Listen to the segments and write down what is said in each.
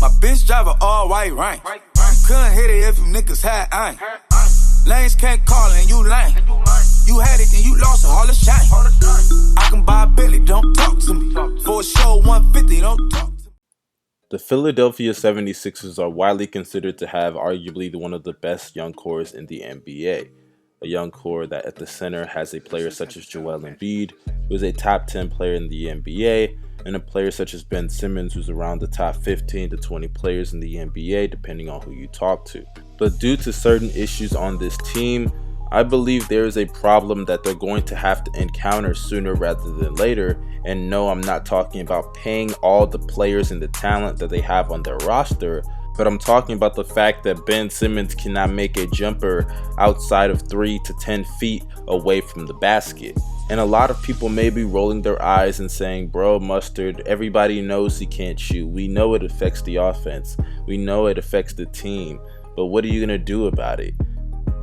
My bitch drive a all white rank. Couldn't hit it if you niggas had aim. Lanes can't call and you lame. You had it and you lost it, all the shame. I can buy a Billy, don't talk to me. For a show 150, don't talk to me. The Philadelphia 76ers are widely considered to have arguably one of the best young cores in the NBA. A young core that at the center has a player such as Joel Embiid, who is a top 10 player in the NBA, and a player such as Ben Simmons, who's around the top 15 to 20 players in the NBA, depending on who you talk to. But due to certain issues on this team, I believe there is a problem that they're going to have to encounter sooner rather than later. And no, I'm not talking about paying all the players and the talent that they have on their roster, but I'm talking about the fact that Ben Simmons cannot make a jumper outside of 3 to 10 feet away from the basket. And a lot of people may be rolling their eyes and saying, bro, Mustard, everybody knows he can't shoot. We know it affects the offense. We know it affects the team. But what are you going to do about it?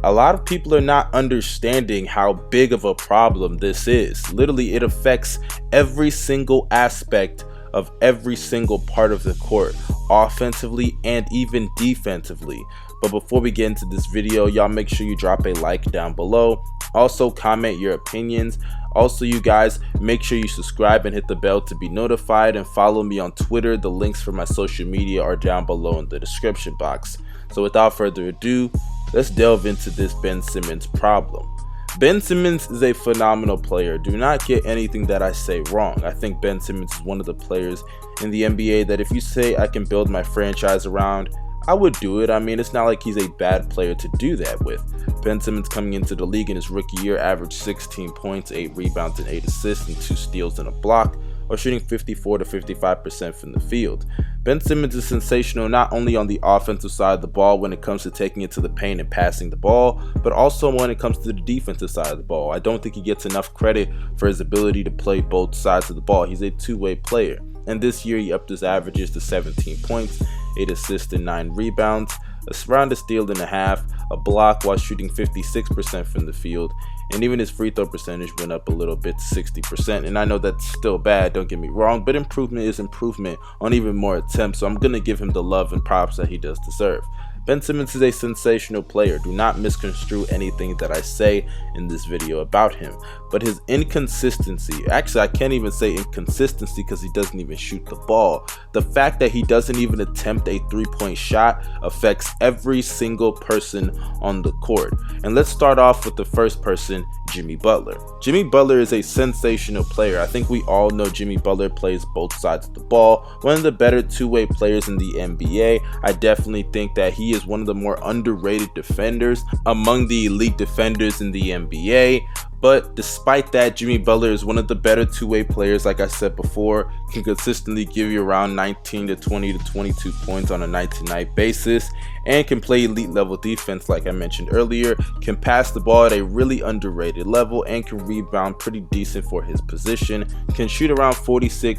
A lot of people are not understanding how big of a problem this is. Literally, it affects every single aspect of every single part of the court, offensively and even defensively. But before we get into this video, y'all make sure you drop a like down below. Also, comment your opinions. Also, you guys, make sure you subscribe and hit the bell to be notified, and follow me on Twitter. The links for my social media are down below in the description box. So without further ado, let's delve into this Ben Simmons problem. Ben Simmons is a phenomenal player. Do not get anything that I say wrong. I think Ben Simmons is one of the players in the NBA that if you say I can build my franchise around, I would do it. I mean, it's not like he's a bad player to do that with. Ben Simmons coming into the league in his rookie year averaged 16 points, 8 rebounds, and 8 assists, and 2 steals and a block, or shooting 54 to 55% from the field. Ben Simmons is sensational not only on the offensive side of the ball when it comes to taking it to the paint and passing the ball, but also when it comes to the defensive side of the ball. I don't think he gets enough credit for his ability to play both sides of the ball. He's a two-way player. And this year he upped his averages to 17 points, 8 assists and 9 rebounds, around a steal and a half, a block while shooting 56% from the field, and even his free throw percentage went up a little bit to 60%. And I know that's still bad, don't get me wrong, but improvement is improvement on even more attempts, so I'm going to give him the love and props that he does deserve. Ben Simmons is a sensational player. Do not misconstrue anything that I say in this video about him. But his inconsistency, actually I can't even say inconsistency because he doesn't even shoot the ball. The fact that he doesn't even attempt a three-point shot affects every single person on the court. And let's start off with the first person, Jimmy Butler. Jimmy Butler is a sensational player. I think we all know Jimmy Butler plays both sides of the ball. One of the better two-way players in the NBA. I definitely think that he is one of the more underrated defenders among the elite defenders in the NBA. But despite that, Jimmy Butler is one of the better two-way players. Like I said before, can consistently give you around 19 to 20 to 22 points on a night-to-night basis, and can play elite level defense like I mentioned earlier, can pass the ball at a really underrated level, and can rebound pretty decent for his position, can shoot around 45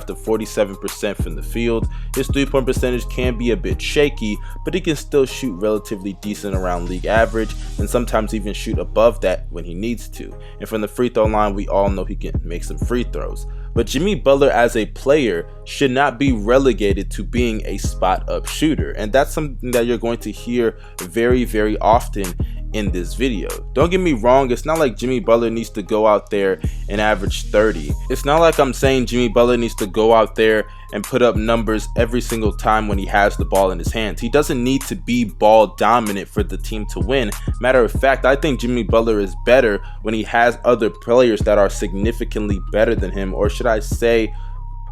to 47% from the field. His three-point percentage can be a bit shaky, but he can still shoot relatively decent around league average, and sometimes even shoot above that when he needs to. And from the free throw line, we all know he can make some free throws. But Jimmy Butler as a player should not be relegated to being a spot-up shooter, and that's something that you're going to hear very, very often in this video. Don't get me wrong, it's not like Jimmy Butler needs to go out there and average 30. It's not like I'm saying Jimmy Butler needs to go out there and put up numbers every single time when he has the ball in his hands. He doesn't need to be ball dominant for the team to win. Matter of fact, I think Jimmy Butler is better when he has other players that are significantly better than him, or should I say,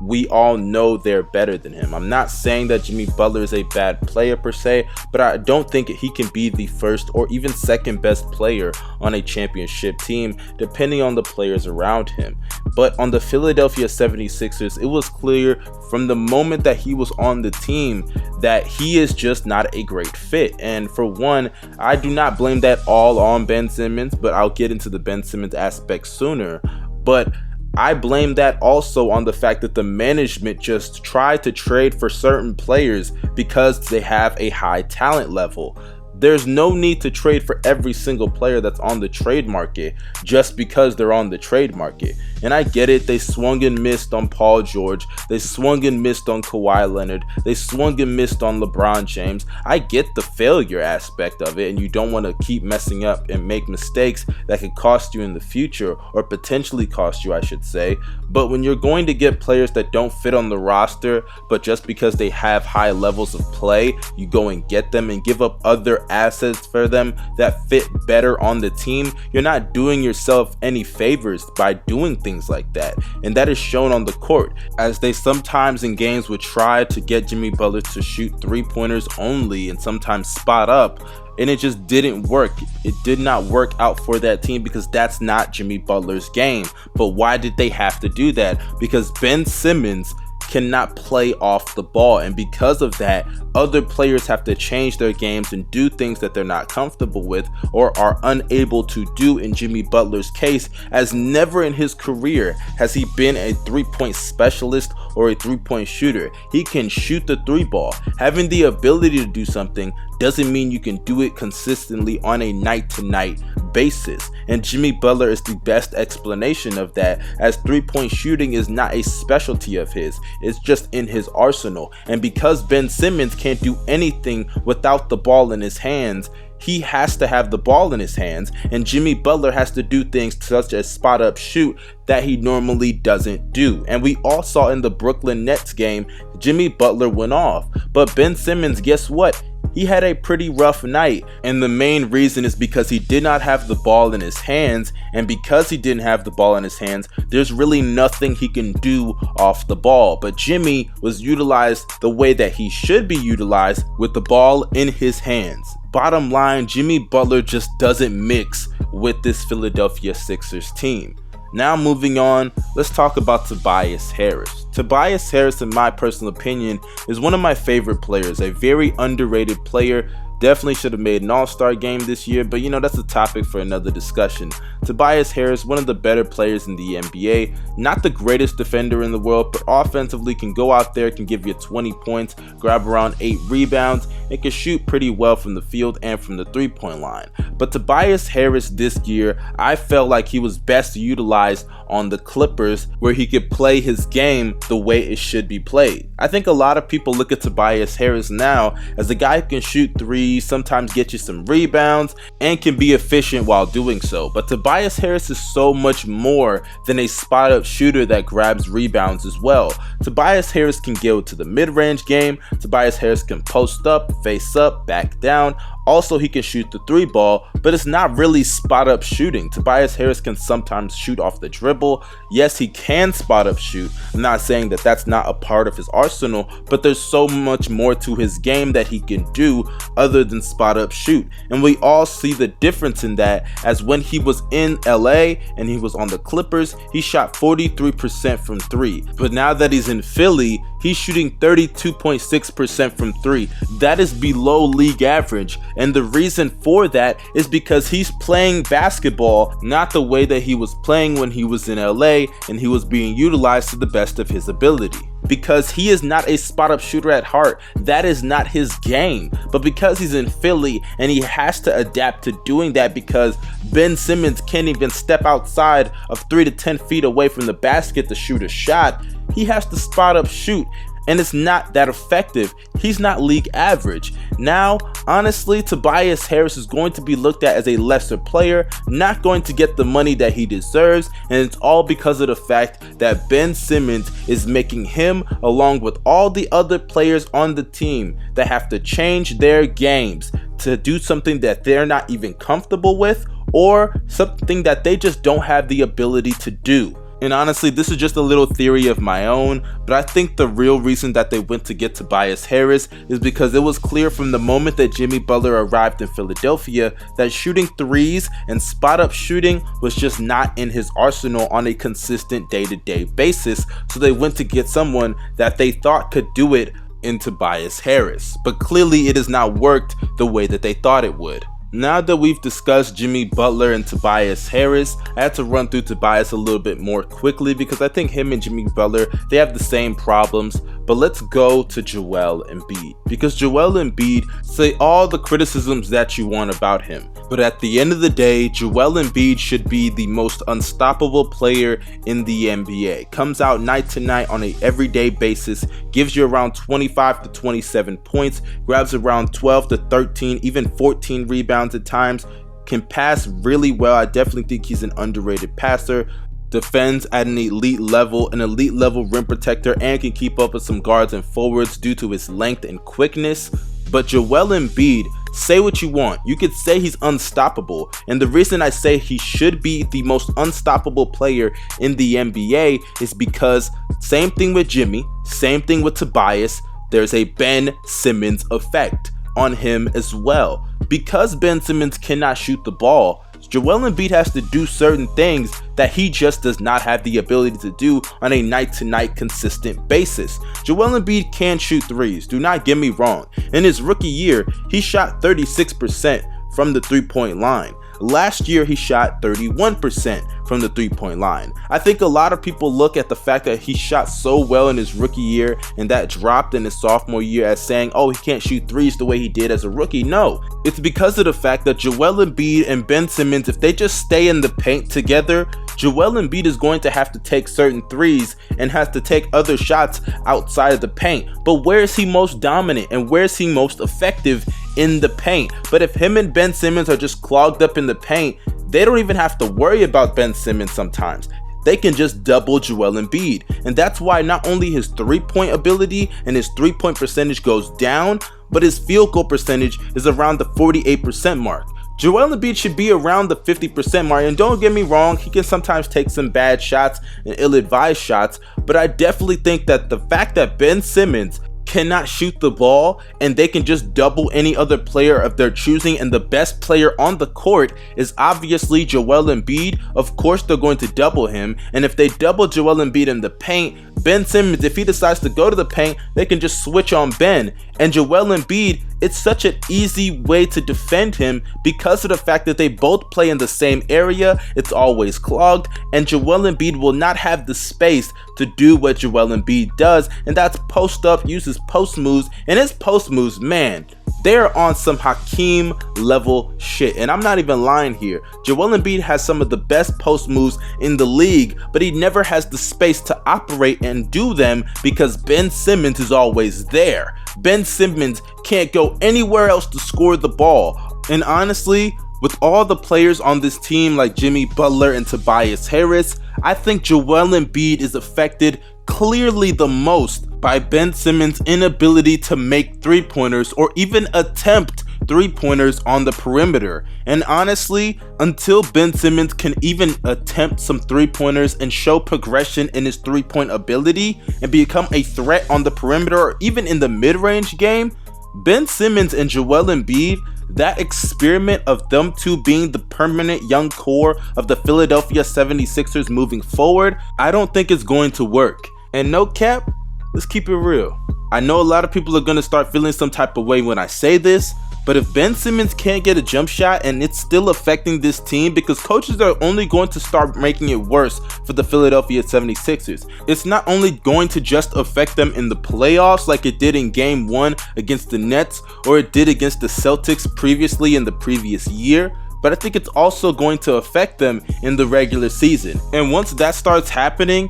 we all know they're better than him. I'm not saying that Jimmy Butler is a bad player per se, but I don't think he can be the first or even second best player on a championship team, depending on the players around him. But on the Philadelphia 76ers, it was clear from the moment that he was on the team that he is just not a great fit. And for one, I do not blame that all on Ben Simmons, but I'll get into the Ben Simmons aspect sooner. But I blame that also on the fact that the management just tried to trade for certain players because they have a high talent level. There's no need to trade for every single player that's on the trade market just because they're on the trade market. And I get it, they swung and missed on Paul George, they swung and missed on Kawhi Leonard, they swung and missed on LeBron James. I get the failure aspect of it, and you don't want to keep messing up and make mistakes that could cost you in the future, or potentially cost you, I should say. But when you're going to get players that don't fit on the roster, but just because they have high levels of play, you go and get them and give up other assets for them that fit better on the team, you're not doing yourself any favors by doing things like that. And that is shown on the court, as they sometimes in games would try to get Jimmy Butler to shoot 3-pointers only and sometimes spot up, and it just didn't work. It did not work out for that team because that's not Jimmy Butler's game. But why did they have to do that? Because Ben Simmons cannot play off the ball, and because of that, other players have to change their games and do things that they're not comfortable with or are unable to do in Jimmy Butler's case, as never in his career has he been a 3-point specialist or a 3-point shooter. He can shoot the 3 ball. Having the ability to do something doesn't mean you can do it consistently on a night-to-night basis, and Jimmy Butler is the best explanation of that, as 3-point shooting is not a specialty of his, it's just in his arsenal. And because Ben Simmons can't do anything without the ball in his hands, he has to have the ball in his hands, and Jimmy Butler has to do things such as spot up shoot that he normally doesn't do. And we all saw in the Brooklyn Nets game, Jimmy Butler went off, but Ben Simmons, guess what? He had a pretty rough night, and the main reason is because he did not have the ball in his hands, and because he didn't have the ball in his hands, there's really nothing he can do off the ball. But Jimmy was utilized the way that he should be utilized, with the ball in his hands. Bottom line, Jimmy Butler just doesn't mix with this Philadelphia Sixers team. Now moving on, let's talk about Tobias Harris. Tobias Harris, in my personal opinion, is one of my favorite players, a very underrated player. Definitely should have made an all-star game this year, but that's a topic for another discussion. Tobias Harris, one of the better players in the NBA, not the greatest defender in the world, but offensively can go out there, can give you 20 points, grab around 8 rebounds, and can shoot pretty well from the field and from the 3-point line. But Tobias Harris this year, I felt like he was best utilized on the Clippers, where he could play his game the way it should be played. I think a lot of people look at Tobias Harris now as a guy who can shoot threes, sometimes get you some rebounds, and can be efficient while doing so. But Tobias Harris is so much more than a spot-up shooter that grabs rebounds as well. Tobias Harris can go to the mid-range game. Tobias Harris can post up, face up, back down. Also, he can shoot the 3 ball, but it's not really spot up shooting. Tobias Harris can sometimes shoot off the dribble. Yes, he can spot up shoot. I'm not saying that that's not a part of his arsenal, but there's so much more to his game that he can do other than spot up shoot. And we all see the difference in that, as when he was in LA and he was on the Clippers, he shot 43% from 3. But now that he's in Philly, he's shooting 32.6% from 3. That is below league average. And the reason for that is because he's playing basketball not the way that he was playing when he was in LA and he was being utilized to the best of his ability. Because he is not a spot-up shooter at heart. That is not his game. But because he's in Philly and he has to adapt to doing that, because Ben Simmons can't even step outside of 3 to 10 feet away from the basket to shoot a shot, he has to spot-up shoot. And it's not that effective. He's not league average. Now, honestly, Tobias Harris is going to be looked at as a lesser player, not going to get the money that he deserves, and it's all because of the fact that Ben Simmons is making him, along with all the other players on the team, that have to change their games to do something that they're not even comfortable with, or something that they just don't have the ability to do. And honestly, this is just a little theory of my own, but I think the real reason that they went to get Tobias Harris is because it was clear from the moment that Jimmy Butler arrived in Philadelphia that shooting threes and spot-up shooting was just not in his arsenal on a consistent day-to-day basis, so they went to get someone that they thought could do it in Tobias Harris. But clearly it has not worked the way that they thought it would. Now that we've discussed Jimmy Butler and Tobias Harris, I had to run through Tobias a little bit more quickly because I think him and Jimmy Butler, they have the same problems. But let's go to Joel Embiid, because Joel Embiid, say all the criticisms that you want about him, but at the end of the day, Joel Embiid should be the most unstoppable player in the NBA. Comes out night to night on an everyday basis, gives you around 25 to 27 points, grabs around 12 to 13, even 14 rebounds at times, can pass really well. I definitely think he's an underrated passer. Defends at an elite level rim protector, and can keep up with some guards and forwards due to his length and quickness. But Joel Embiid, say what you want, you could say he's unstoppable, and the reason I say he should be the most unstoppable player in the NBA is because same thing with Jimmy, same thing with Tobias, there's a Ben Simmons effect on him as well. Because Ben Simmons cannot shoot the ball, Joel Embiid has to do certain things that he just does not have the ability to do on a night-to-night consistent basis. Joel Embiid can shoot threes, do not get me wrong. In his rookie year, he shot 36% from the three-point line. Last year, he shot 31% from the three-point line. I think a lot of people look at the fact that he shot so well in his rookie year and that dropped in his sophomore year as saying, oh, he can't shoot threes the way he did as a rookie. No, it's because of the fact that Joel Embiid and Ben Simmons, if they just stay in the paint together, Joel Embiid is going to have to take certain threes and has to take other shots outside of the paint. But where is he most dominant and where is he most effective? In the paint. But if him and Ben Simmons are just clogged up in the paint, they don't even have to worry about Ben Simmons sometimes. They can just double Joel Embiid. And that's why not only his three-point ability and his three-point percentage goes down, but his field goal percentage is around the 48% mark. Joel Embiid should be around the 50% mark, and don't get me wrong, he can sometimes take some bad shots and ill-advised shots, but I definitely think that the fact that Ben Simmons cannot shoot the ball and they can just double any other player of their choosing, and the best player on the court is obviously Joel Embiid, of course they're going to double him. And if they double Joel Embiid in the paint, Ben Simmons, if he decides to go to the paint, they can just switch on Ben. And Joel Embiid, it's such an easy way to defend him because of the fact that they both play in the same area. It's always clogged, and Joel Embiid will not have the space to do what Joel Embiid does, and that's post up, uses post moves, and his post moves, man, they're on some Hakeem level shit. And I'm not even lying here. Joel Embiid has some of the best post moves in the league, but he never has the space to operate and do them because Ben Simmons is always there. Ben Simmons can't go anywhere else to score the ball. And honestly, with all the players on this team like Jimmy Butler and Tobias Harris, I think Joel Embiid is affected clearly the most by Ben Simmons' inability to make three-pointers or even attempt three-pointers on the perimeter. And honestly, until Ben Simmons can even attempt some three-pointers and show progression in his three-point ability and become a threat on the perimeter or even in the mid-range game, Ben Simmons and Joel Embiid, that experiment of them two being the permanent young core of the Philadelphia 76ers moving forward, I don't think it's going to work. And no cap, let's keep it real. I know a lot of people are going to start feeling some type of way when I say this, but if Ben Simmons can't get a jump shot and it's still affecting this team, because coaches are only going to start making it worse for the Philadelphia 76ers. It's not only going to just affect them in the playoffs like it did in game 1 against the Nets or it did against the Celtics previously in the previous year, but I think it's also going to affect them in the regular season. And once that starts happening,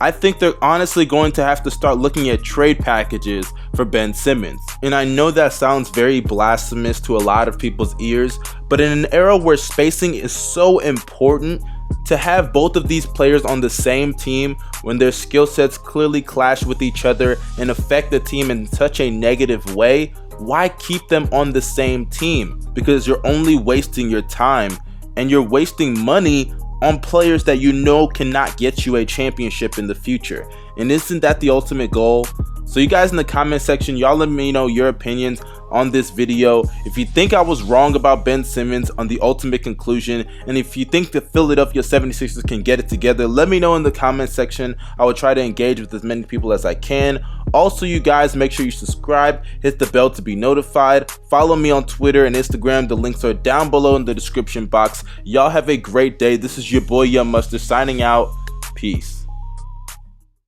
I think they're honestly going to have to start looking at trade packages for Ben Simmons. And I know that sounds very blasphemous to a lot of people's ears, but in an era where spacing is so important, to have both of these players on the same team when their skill sets clearly clash with each other and affect the team in such a negative way, why keep them on the same team? Because you're only wasting your time and you're wasting money on players that you know cannot get you a championship in the future. And isn't that the ultimate goal? So you guys in the comment section, y'all let me know your opinions on this video. If you think I was wrong about Ben Simmons on the ultimate conclusion, and if you think the Philadelphia 76ers can get it together, let me know in the comment section. I will try to engage with as many people as I can. Also, you guys, make sure you subscribe, hit the bell to be notified, follow me on Twitter and Instagram. The links are down below in the description box. Y'all have a great day. This is your boy Young Mustard signing out. Peace.